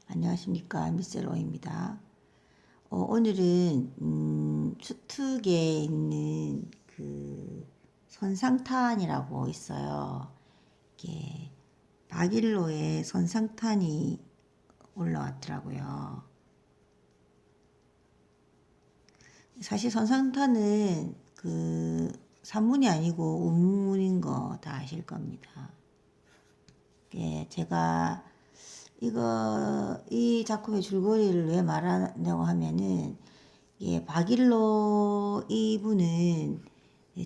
안녕하십니까, 미셀로입니다. 오늘은 수특에 있는 그 선상탄이라고 있어요. 이게 박일로의 선상탄이 올라왔더라고요. 사실 선상탄은 그 산문이 아니고 운문인 거 다 아실 겁니다. 제가 이 작품의 줄거리를 왜 말하냐고 하면은, 박일로 이분은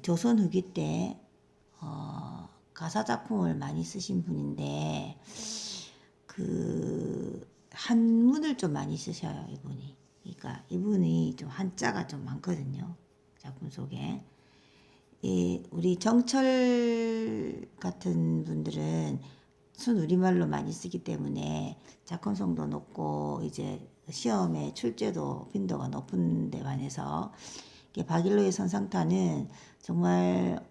조선 후기 때, 가사 작품을 많이 쓰신 분인데, 한문을 좀 많이 쓰셔요, 이분이. 그러니까 이분이 좀 한자가 좀 많거든요, 작품 속에. 우리 정철 같은 분들은 순우리말로 많이 쓰기 때문에 작품성도 높고 이제 시험에 출제도 빈도가 높은 데 반해서 박일로의 선상타는 정말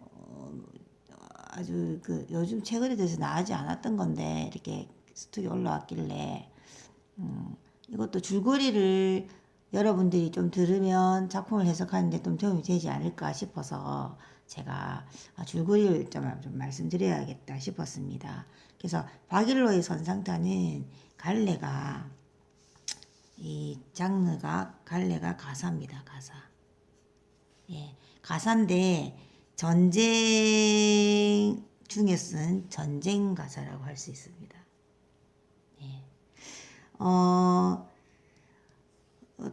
아주 요즘 최근에 대해서 나오지 않았던 건데 이렇게 스톡이 올라왔길래 이것도 줄거리를 여러분들이 좀 들으면 작품을 해석하는데 좀 도움이 되지 않을까 싶어서 제가 줄거리를 좀 말씀드려야겠다 싶었습니다. 그래서 박일로의 선상타는 이 장르가 갈래가 가사입니다. 가사. 예, 가사인데 전쟁 중에 쓴 전쟁 가사라고 할 수 있습니다. 예.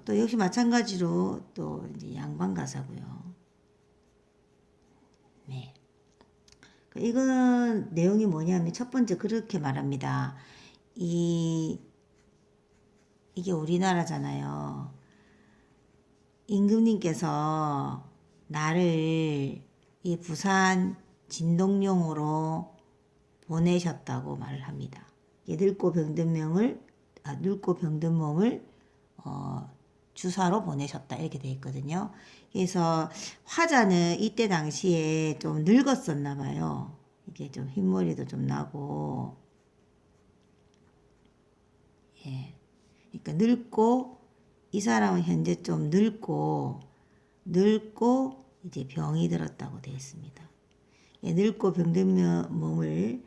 또 역시 마찬가지로 또 이제 양반 가사고요. 네. 이건 내용이 뭐냐면 첫 번째 그렇게 말합니다. 이게 우리나라잖아요. 임금님께서 나를 이 부산 진동령으로 보내셨다고 말을 합니다. 늙고 병든 몸을 주사로 보내셨다 이렇게 돼 있거든요. 그래서 화자는 이때 당시에 좀 늙었었나 봐요. 이게 좀 흰머리도 좀 나고, 예. 그러니까 이 사람은 현재 좀 늙고 이제 병이 들었다고 되어 있습니다. 늙고 병든 몸을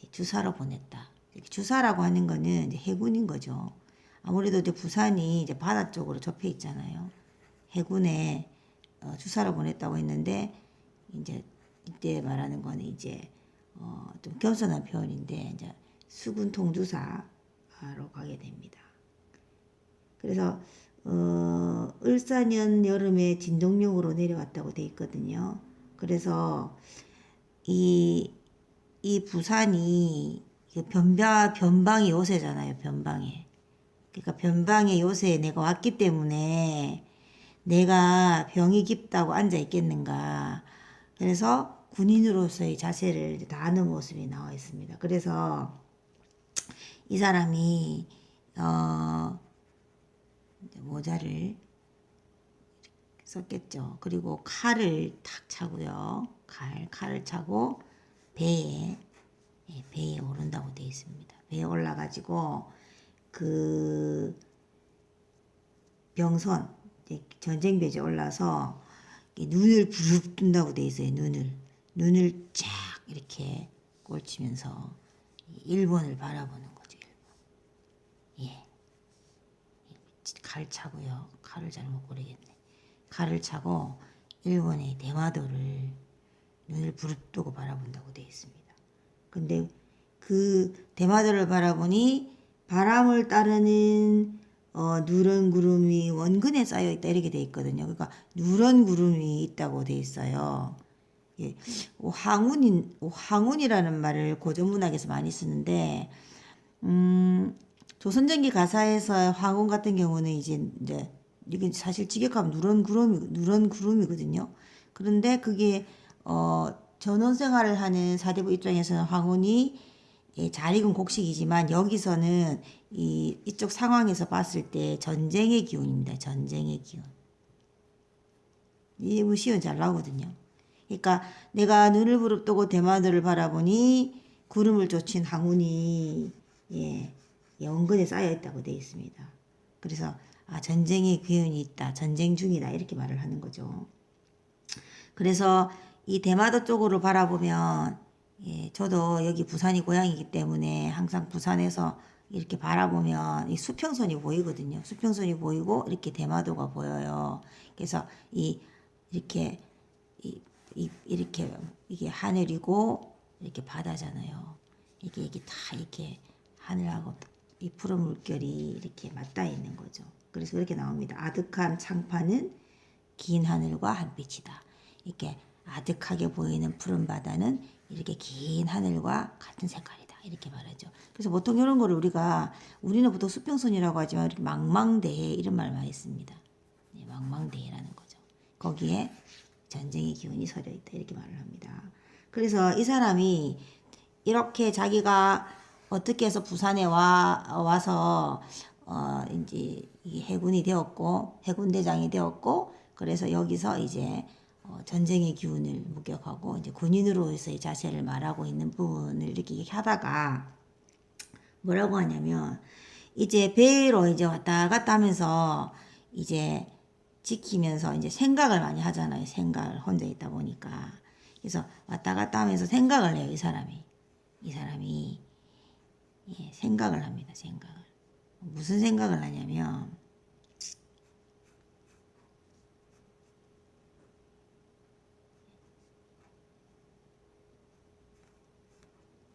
주사로 보냈다. 주사라고 하는 거는 이제 해군인 거죠. 아무래도 이제 부산이 이제 바다 쪽으로 접해 있잖아요. 해군에 주사로 보냈다고 했는데 이제 이때 말하는 거는 이제 좀 겸손한 표현인데 이제 수군 통주사로 가게 됩니다. 그래서 을사년 여름에 진동령으로 내려왔다고 돼 있거든요. 그래서 이 부산이 변방의 요새잖아요. 변방에. 그러니까 변방의 요새에 내가 왔기 때문에 내가 병이 깊다고 앉아 있겠는가. 그래서 군인으로서의 자세를 다하는 모습이 나와 있습니다. 그래서 이 사람이 모자를 썼겠죠. 그리고 칼을 탁 차고요. 칼을 차고 배에 오른다고 되어 있습니다. 배에 올라가지고 그 병선 전쟁 배에 올라서 눈을 부릅 뜬다고 되어 있어요. 눈을 쫙 이렇게 꼴치면서 일본을 바라보는 거죠. 예. 칼 차고요. 칼을 잘못 고르겠네. 칼을 차고 일본의 대마도를 눈을 부릅뜨고 바라본다고 되어 있습니다. 근데 그 대마도를 바라보니 바람을 따르는 누런 구름이 원근에 쌓여 있다 이렇게 돼 있거든요. 그러니까 누런 구름이 있다고 돼 있어요. 예, 황운이라는 말을 고전문학에서 많이 쓰는데 조선전기 가사에서 황혼 같은 경우는 이제 이게 사실 직역하면 누런 구름이거든요. 그런데 그게 전원 생활을 하는 사대부 입장에서는 황혼이 잘 익은 곡식이지만 여기서는 이쪽 상황에서 봤을 때 전쟁의 기운입니다. 전쟁의 기운. 이 시은 잘 나오거든요. 그러니까 내가 눈을 부릅뜨고 대마도를 바라보니 구름을 쫓은 항운이 원근에 쌓여 있다고 되어 있습니다. 그래서 전쟁의 기운이 있다, 전쟁 중이다 이렇게 말을 하는 거죠. 그래서 이 대마도 쪽으로 바라보면 저도 여기 부산이 고향이기 때문에 항상 부산에서 이렇게 바라보면 이 수평선이 보이거든요. 수평선이 보이고 이렇게 대마도가 보여요. 그래서 이렇게 이렇게 이게 하늘이고 이렇게 바다잖아요. 이게 다 이렇게 하늘하고 이 푸른 물결이 이렇게 맞닿아 있는 거죠. 그래서 그렇게 나옵니다. 아득한 창파는 긴 하늘과 한빛이다. 이렇게 아득하게 보이는 푸른 바다는 이렇게 긴 하늘과 같은 색깔이다. 이렇게 말하죠. 그래서 보통 이런 거를 우리는 보통 수평선이라고 하지만 이렇게 망망대해 이런 말 많이 씁니다. 네, 망망대해라는 거죠. 거기에 전쟁의 기운이 서려 있다. 이렇게 말을 합니다. 그래서 이 사람이 이렇게 자기가 어떻게 해서 부산에 와서 이제 해군이 되었고 해군대장이 되었고 그래서 여기서 이제 전쟁의 기운을 목격하고 이제 군인으로서의 자세를 말하고 있는 부분을 이렇게 하다가 뭐라고 하냐면 이제 배로 이제 왔다 갔다 하면서 이제 지키면서 이제 생각을 많이 하잖아요. 생각을 혼자 있다 보니까. 그래서 왔다 갔다 하면서 생각을 해요. 이 사람이 생각을 합니다. 생각을. 무슨 생각을 하냐면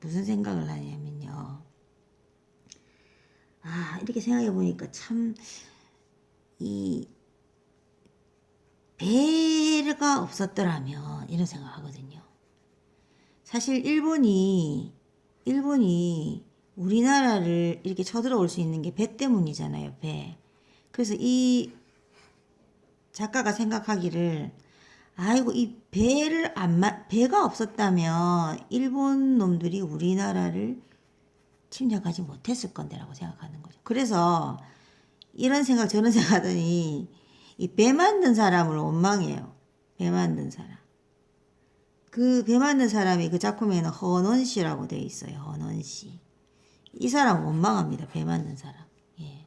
무슨 생각을 하냐면요. 이렇게 생각해 보니까 참 이 배가 없었더라면 이런 생각하거든요. 사실 일본이 우리나라를 이렇게 쳐들어올 수 있는 게 배 때문이잖아요. 배. 그래서 이 작가가 생각하기를 아이고 이 배가 없었다면 일본 놈들이 우리나라를 침략하지 못했을 건데라고 생각하는 거죠. 그래서 이런 생각 저런 생각하더니 이 배 만든 사람을 원망해요. 배 만든 사람. 그 배 만든 사람이 그 작품에는 헌원 씨라고 되어 있어요. 헌원 씨. 이 사람 원망합니다. 배 만든 사람. 예.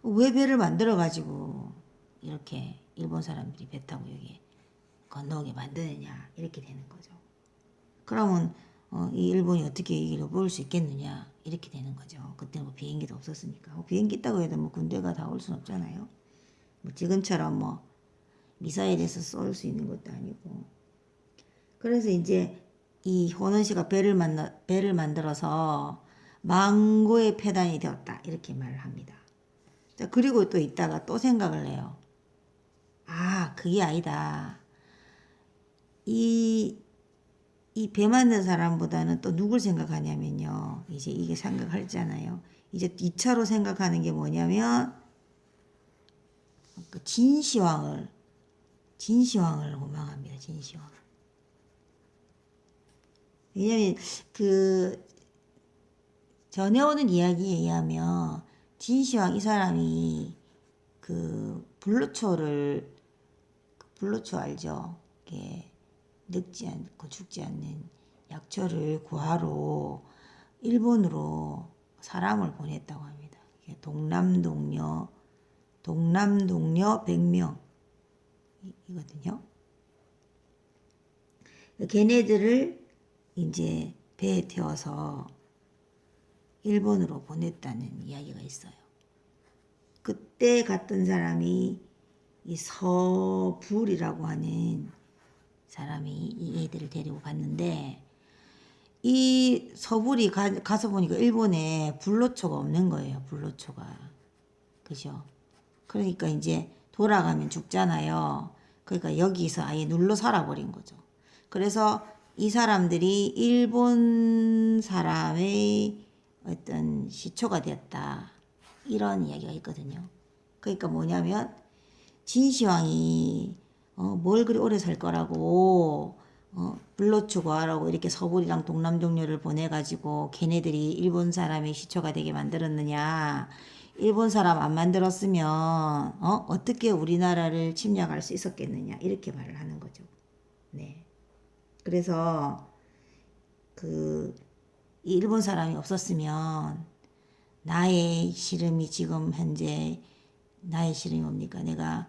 왜 배를 만들어 가지고 이렇게 일본 사람들이 배 타고 여기 건너오게 만드느냐 이렇게 되는 거죠. 그러면 이 일본이 어떻게 이 길을 볼 수 있겠느냐 이렇게 되는 거죠. 그때는 뭐 비행기도 없었으니까. 비행기 있다고 해도 뭐 군대가 다 올 수는 없잖아요. 뭐 지금처럼 뭐 미사일에서 쏠 수 있는 것도 아니고. 그래서 이제 이 호넌 씨가 배를 만들어서 망고의 폐단이 되었다 이렇게 말을 합니다. 자, 그리고 또 이따가 또 생각을 해요. 그게 아니다. 이 배 만든 사람보다는 또 누굴 생각하냐면요. 이제 이게 생각하잖아요. 이제 2차로 생각하는 게 뭐냐면 그 진시황을 원망합니다. 진시황. 왜냐면 그 전해오는 이야기에 의하면 진시황 이 사람이 그 불로초 알죠? 이게 늙지 않고 죽지 않는 약초를 구하러 일본으로 사람을 보냈다고 합니다. 동남동녀 100명 이거든요. 걔네들을 이제 배에 태워서 일본으로 보냈다는 이야기가 있어요. 그때 갔던 사람이 이 서불이라고 하는 사람이 이 애들을 데리고 갔는데 이 서불이 가서 보니까 일본에 불로초가 없는 거예요. 불로초가. 그죠? 그러니까 이제 돌아가면 죽잖아요. 그러니까 여기서 아예 눌러 살아버린 거죠. 그래서 이 사람들이 일본 사람의 어떤 시초가 되었다. 이런 이야기가 있거든요. 그러니까 뭐냐면 진시황이 뭘 그리 오래 살 거라고 불로초 구하라고 이렇게 서불이랑 동남동료를 보내가지고 걔네들이 일본 사람의 시초가 되게 만들었느냐. 일본 사람 안 만들었으면 어떻게 우리나라를 침략할 수 있었겠느냐 이렇게 말을 하는 거죠. 네. 그래서 이 일본 사람이 없었으면 나의 씨름이 지금 현재 나의 씨름이 뭡니까? 내가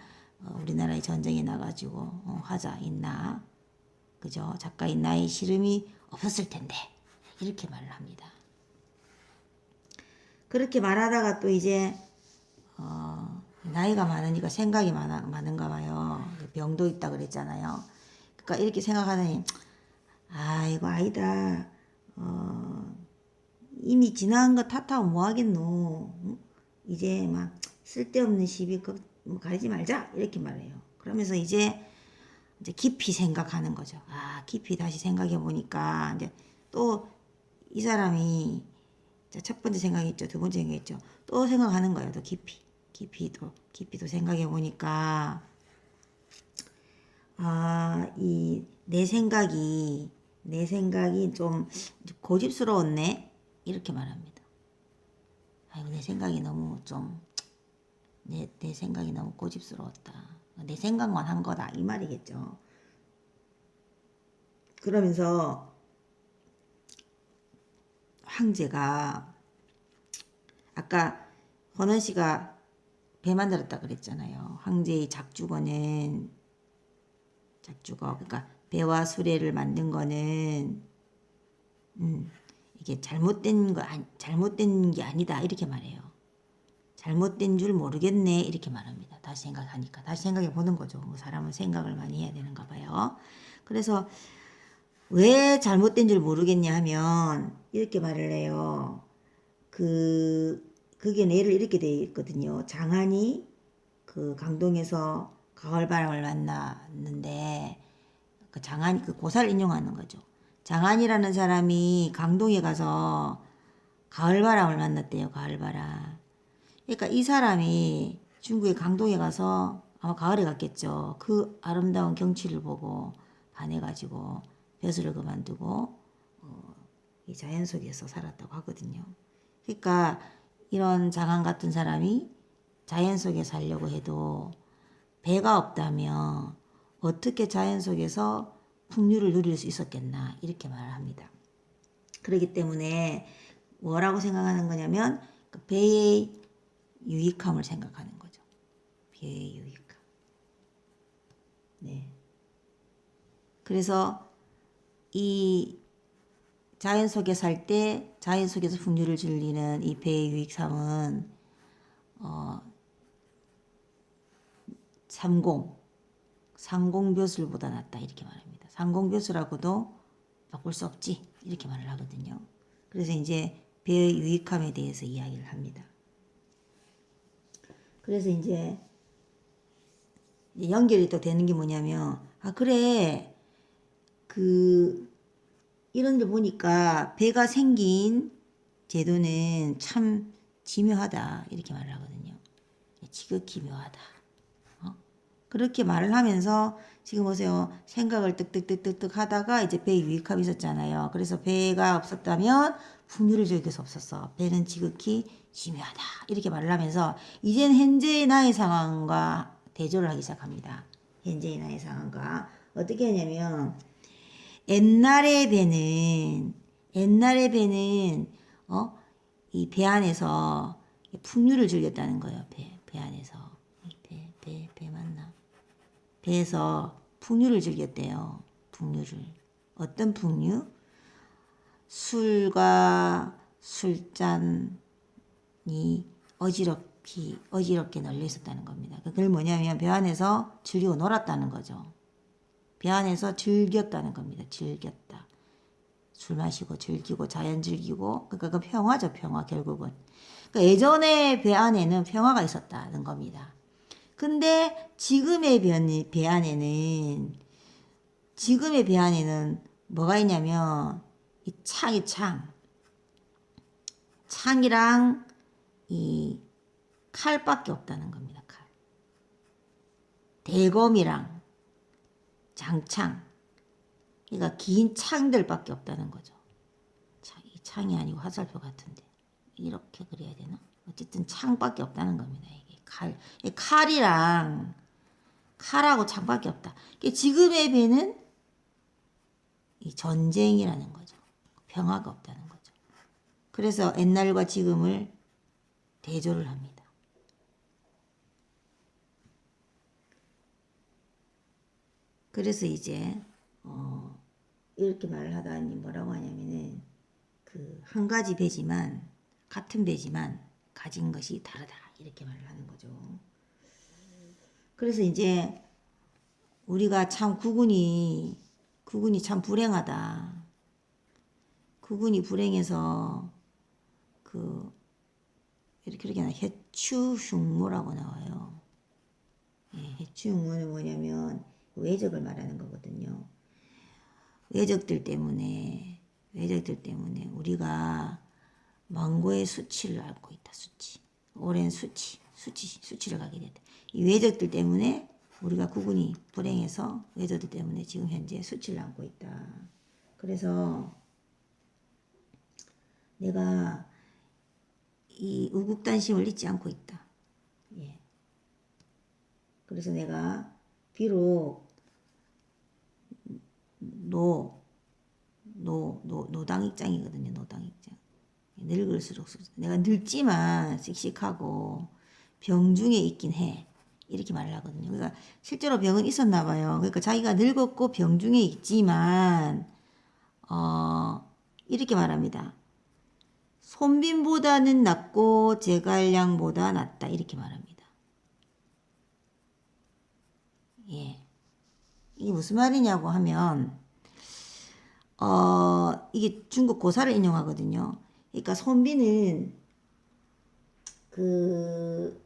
우리나라에 전쟁에 나가지고 화자 있나? 그죠? 작가인 나의 씨름이 없었을 텐데 이렇게 말을 합니다. 그렇게 말하다가 또 이제 나이가 많으니까 생각이 많은가 봐요. 병도 있다 그랬잖아요. 그러니까 이렇게 생각하더니 이거 아니다. 이미 지나간 거 탓하고 뭐 하겠노. 이제 막 쓸데없는 시비 뭐 가리지 말자 이렇게 말해요. 그러면서 이제 깊이 생각하는 거죠. 깊이 다시 생각해 보니까 이제 또 이 사람이 첫 번째 생각했죠, 두 번째 생각했죠. 또 생각하는 거예요. 더 깊이 또 생각해 보니까 이 내 생각이 좀 고집스러웠네 이렇게 말합니다. 내 생각이 너무 좀 내 생각이 너무 고집스러웠다. 내 생각만 한 거다 이 말이겠죠. 그러면서 황제가 아까 헌원 씨가 배 만들었다 그랬잖아요. 황제의 작주거 그러니까 배와 수레를 만든 거는 이게 잘못된 게 아니다 이렇게 말해요. 잘못된 줄 모르겠네 이렇게 말합니다. 다시 생각해 보는 거죠. 사람은 생각을 많이 해야 되는가 봐요. 그래서 왜 잘못된 줄 모르겠냐 하면 이렇게 말을 해요. 그게 예를 이렇게 되어 있거든요. 장안이 그 강동에서 가을바람을 만났는데 그 장안이 그 고사를 인용하는 거죠. 장안이라는 사람이 강동에 가서 가을바람을 만났대요. 가을바람. 그러니까 이 사람이 중국의 강동에 가서 아마 가을에 갔겠죠. 그 아름다운 경치를 보고 반해가지고 벼슬을 그만두고 이 자연 속에서 살았다고 하거든요. 그러니까 이런 장안 같은 사람이 자연 속에 살려고 해도 배가 없다면 어떻게 자연 속에서 풍류를 누릴 수 있었겠나 이렇게 말을 합니다. 그렇기 때문에 뭐라고 생각하는 거냐면 그 배의 유익함을 생각하는 거죠. 배의 유익함. 네. 그래서 이 자연 속에 살 때 자연 속에서 풍류를 즐기는 이 배의 유익함은 상공벼슬보다 낫다 이렇게 말합니다. 상공벼슬하고도 바꿀 수 없지 이렇게 말을 하거든요. 그래서 이제 배의 유익함에 대해서 이야기를 합니다. 그래서 이제 연결이 또 되는 게 뭐냐면 그래 이런 데 보니까 배가 생긴 제도는 참 기묘하다 이렇게 말을 하거든요. 지극히 묘하다. 그렇게 말을 하면서 지금 보세요. 생각을 뜩뜩뜩뜩 하다가 이제 배에 유익함이 있었잖아요. 그래서 배가 없었다면 풍류를 즐길 수 없었어. 배는 지극히 기묘하다. 이렇게 말을 하면서 이젠 현재의 나의 상황과 대조를 하기 시작합니다. 현재의 나의 상황과 어떻게 하냐면 옛날의 배는 이 배 안에서 풍류를 즐겼다는 거예요. 배 안에서 배 맞나? 배에서 풍류를 즐겼대요. 풍류를. 어떤 풍류? 술과 술잔이 어지럽게 널려 있었다는 겁니다. 그걸 뭐냐면 배 안에서 즐기고 놀았다는 거죠. 배 안에서 즐겼다는 겁니다. 즐겼다. 술 마시고 즐기고 자연 즐기고 그러니까 그 평화죠. 평화 결국은. 그러니까 예전에 배 안에는 평화가 있었다는 겁니다. 근데 지금의 배 안에는 뭐가 있냐면 이 창이랑 이 칼밖에 없다는 겁니다. 칼. 대검이랑 장창. 그러니까 긴 창들밖에 없다는 거죠. 이 창이 아니고 화살표 같은데 이렇게 그려야 되나? 어쨌든 창밖에 없다는 겁니다. 이게 칼하고 창밖에 없다. 지금의 배는 이 전쟁이라는 거죠. 평화가 없다는 거죠. 그래서 옛날과 지금을 대조를 합니다. 그래서 이제 이렇게 말을 하다니 뭐라고 하냐면은 그 한 가지 배지만 같은 배지만 가진 것이 다르다 이렇게 말을 하는 거죠. 그래서 이제 우리가 참 국운이 참 불행하다. 국운이 불행해서 그 이렇게 나와요. 해추흉모라고 나와요. 예, 해추흉모는 뭐냐면 외적을 말하는 거거든요. 외적들 때문에 우리가 망고의 수치를 앓고 있다. 오랜 수치를 가게 됐다. 이 외적들 때문에 우리가 국운이 불행해서 외적들 때문에 지금 현재 수치를 앓고 있다. 그래서 내가 이 우국단심을 잊지 않고 있다. 예. 그래서 내가 비록 노당 입장이거든요. 노당 입장. 늙을수록 내가 늙지만 씩씩하고 병중에 있긴 해. 이렇게 말을 하거든요. 그러니까 실제로 병은 있었나 봐요. 그러니까 자기가 늙었고 병중에 있지만 이렇게 말합니다. 손빈보다는 낫고 제갈량보다 낫다. 이렇게 말합니다. 예. 이게 무슨 말이냐고 하면 이게 중국 고사를 인용하거든요. 그러니까 손빈은 그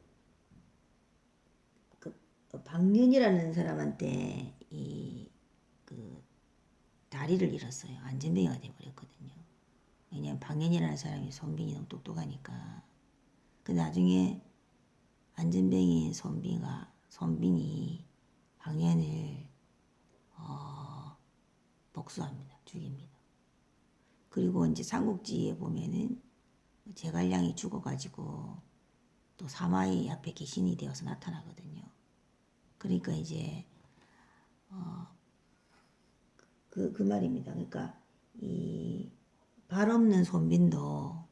박년이라는 사람한테 그 다리를 잃었어요. 안전뱅이가 돼버렸거든요. 왜냐면 박년이라는 사람이 손빈이 너무 똑똑하니까. 그 나중에 안전뱅이인 손빈이 박년을 복수합니다. 죽입니다. 그리고 이제 삼국지에 보면은 제갈량이 죽어가지고 또 사마이 앞에 귀신이 되어서 나타나거든요. 그러니까 이제 그 말입니다. 그러니까 이 발 없는 손빈도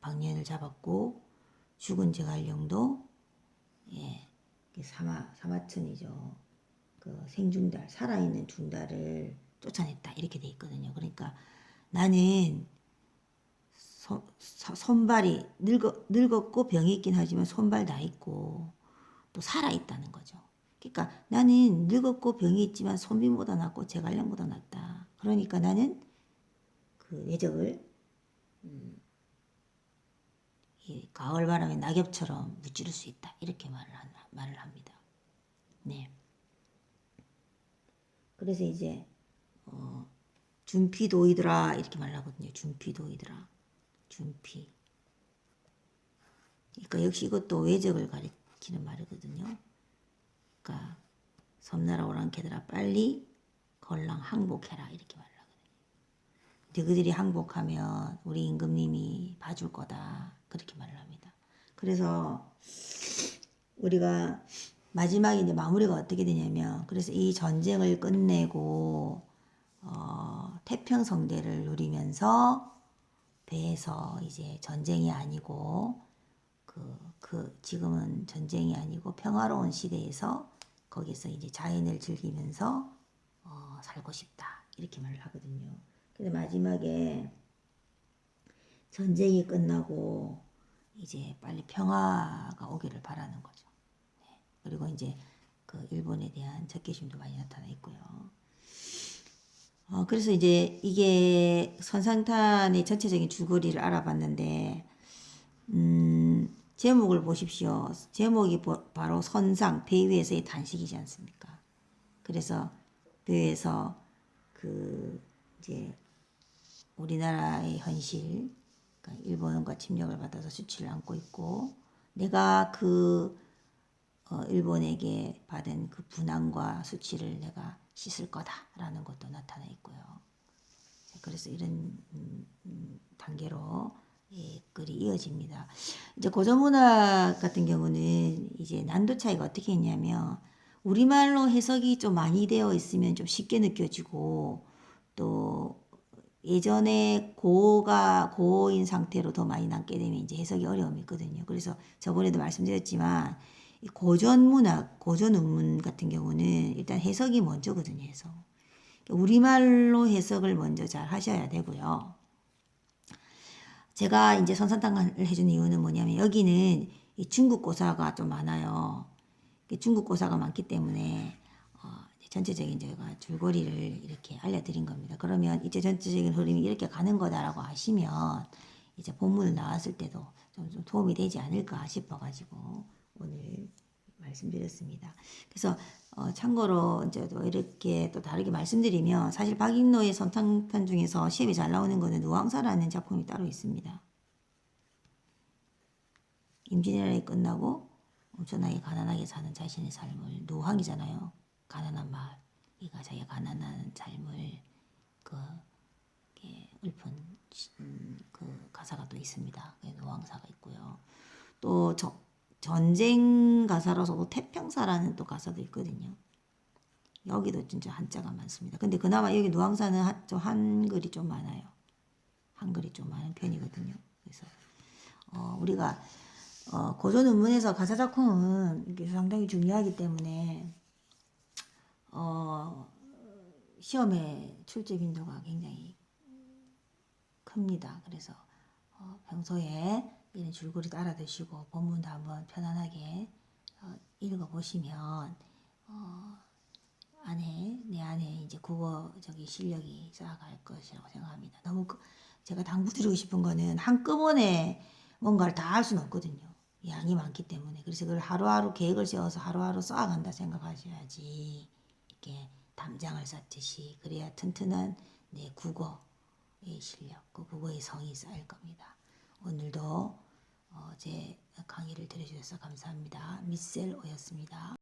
박년을 잡았고 죽은 제갈량도 예 사마천이죠. 그 생중달 살아있는 중달을 쫓아냈다 이렇게 돼 있거든요. 그러니까 나는 손발이 늙었고 병이 있긴 하지만 손발 다 있고 또 살아있다는 거죠. 그러니까 나는 늙었고 병이 있지만 손빈보다 낫고 제갈량보다 낫다. 그러니까 나는 그 외적을 이 가을 바람에 낙엽처럼 무찌를 수 있다. 이렇게 말을 합니다. 네. 그래서 이제 준피도이더라 이렇게 말하거든요. 준피도이더라. 준피. 그러니까 역시 이것도 외적을 가리키는 말이거든요. 그러니까 섬나라 오랑캐들아 빨리 걸랑 항복해라 이렇게 말하거든요. 너희들이 항복하면 우리 임금님이 봐줄 거다 그렇게 말을 합니다. 그래서 우리가 마지막에 이제 마무리가 어떻게 되냐면 그래서 이 전쟁을 끝내고 태평성대를 누리면서 배에서 이제 전쟁이 아니고 지금은 전쟁이 아니고 평화로운 시대에서 거기서 이제 자연을 즐기면서 살고 싶다 이렇게 말을 하거든요. 근데 마지막에 전쟁이 끝나고 이제 빨리 평화가 오기를 바라는 거죠. 네. 그리고 이제 그 일본에 대한 적개심도 많이 나타나 있고요. 그래서 이제 이게 선상탄의 전체적인 줄거리를 알아봤는데, 제목을 보십시오. 제목이 바로 선상, 배 위에서의 단식이지 않습니까? 그래서 배에서 이제 우리나라의 현실, 그러니까 일본과 침략을 받아서 수치를 안고 있고, 내가 일본에게 받은 그 분한과 수치를 내가 씻을 거다라는 것도 나타나 있고요. 그래서 이런 단계로 글이 이어집니다. 이제 고전문학 같은 경우는 이제 난도 차이가 어떻게 있냐면 우리말로 해석이 좀 많이 되어 있으면 좀 쉽게 느껴지고 또 예전에 고인 상태로 더 많이 남게 되면 이제 해석이 어려움이 있거든요. 그래서 저번에도 말씀드렸지만 이 고전 문학, 고전 운문 같은 경우는 일단 해석이 먼저거든요. 해석. 우리말로 해석을 먼저 잘 하셔야 되고요. 제가 이제 선산탕을 해준 이유는 뭐냐면 여기는 이 중국 고사가 좀 많아요. 중국 고사가 많기 때문에 전체적인 저희가 줄거리를 이렇게 알려드린 겁니다. 그러면 이제 전체적인 흐름이 이렇게 가는 거다라고 하시면 이제 본문을 나왔을 때도 좀 도움이 되지 않을까 싶어가지고 오늘 말씀드렸습니다. 그래서 참고로 이제 또 이렇게 또 다르게 말씀드리면 사실 박인노의 선탕편 중에서 시험이 잘 나오는 거는 누앙사라는 작품이 따로 있습니다. 임진왜란이 끝나고 엄청나게 가난하게 사는 자신의 삶을 누황이잖아요. 가난한 마을. 그러니까 자기가 가난한 삶을 읊은 그 가사가 또 있습니다. 누황사가 있고요. 또 전쟁 가사로서 태평사라는 또 가사도 있거든요. 여기도 진짜 한자가 많습니다. 근데 그나마 여기 누황사는 좀 한글이 좀 많아요. 한글이 좀 많은 편이거든요. 그래서 우리가 고전 운문에서 가사 작품은 이게 상당히 중요하기 때문에 시험의 출제 빈도가 굉장히 큽니다. 그래서 평소에 이런 줄거리도 알아두시고 본문도 한번 편안하게 읽어보시면 내 안에 이제 국어적인 실력이 쌓아갈 것이라고 생각합니다. 너무 제가 당부드리고 싶은 거는 한꺼번에 뭔가를 다 할 수는 없거든요. 양이 많기 때문에. 그래서 그걸 하루하루 계획을 세워서 하루하루 쌓아간다 생각하셔야지 이렇게 담장을 쌓듯이 그래야 튼튼한 내 국어의 실력, 그 국어의 성이 쌓일 겁니다. 오늘도 제 강의를 들어주셔서 감사합니다. 미셀 오였습니다.